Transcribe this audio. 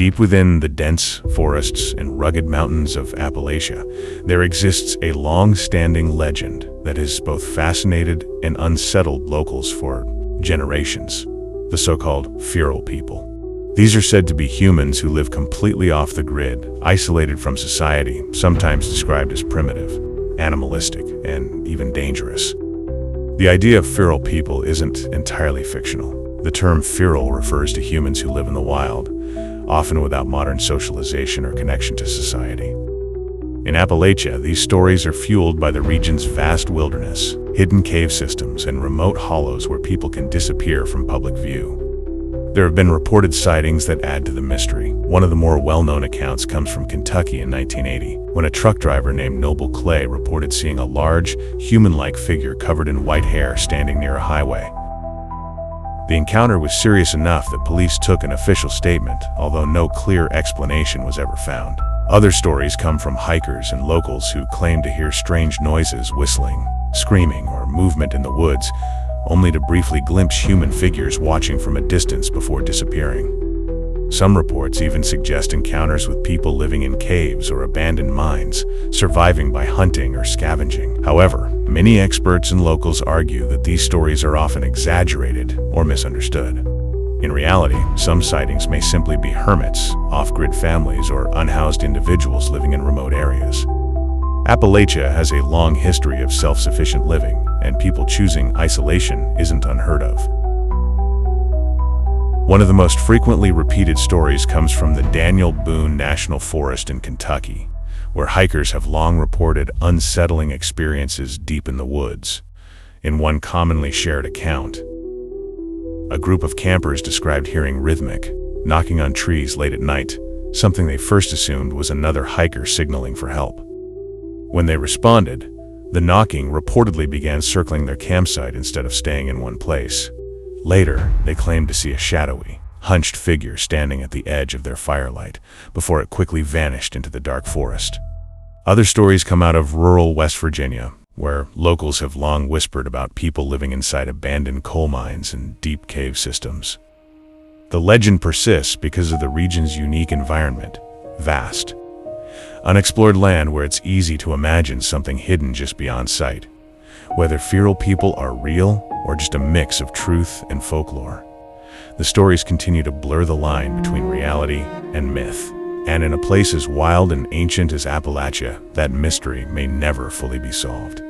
Deep within the dense forests and rugged mountains of Appalachia, there exists a long-standing legend that has both fascinated and unsettled locals for generations, the so-called feral people. These are said to be humans who live completely off the grid, isolated from society, sometimes described as primitive, animalistic, and even dangerous. The idea of feral people isn't entirely fictional. The term feral refers to humans who live in the wild, often without modern socialization or connection to society. In Appalachia, these stories are fueled by the region's vast wilderness, hidden cave systems, and remote hollows where people can disappear from public view. There have been reported sightings that add to the mystery. One of the more well-known accounts comes from Kentucky in 1980, when a truck driver named Noble Clay reported seeing a large, human-like figure covered in white hair standing near a highway. The encounter was serious enough that police took an official statement, although no clear explanation was ever found. Other stories come from hikers and locals who claim to hear strange noises, whistling, screaming, or movement in the woods, only to briefly glimpse human figures watching from a distance before disappearing. Some reports even suggest encounters with people living in caves or abandoned mines, surviving by hunting or scavenging. However, many experts and locals argue that these stories are often exaggerated or misunderstood. In reality, some sightings may simply be hermits, off-grid families, or unhoused individuals living in remote areas. Appalachia has a long history of self-sufficient living, and people choosing isolation isn't unheard of. One of the most frequently repeated stories comes from the Daniel Boone National Forest in Kentucky, where hikers have long reported unsettling experiences deep in the woods. In one commonly shared account, a group of campers described hearing rhythmic knocking on trees late at night, something they first assumed was another hiker signaling for help. When they responded, the knocking reportedly began circling their campsite instead of staying in one place. Later, they claimed to see a shadowy, hunched figure standing at the edge of their firelight before it quickly vanished into the dark forest. Other stories come out of rural West Virginia, where locals have long whispered about people living inside abandoned coal mines and deep cave systems. The legend persists because of the region's unique environment, vast, unexplored land where it's easy to imagine something hidden just beyond sight. Whether feral people are real or just a mix of truth and folklore, the stories continue to blur the line between reality and myth. And in a place as wild and ancient as Appalachia, that mystery may never fully be solved.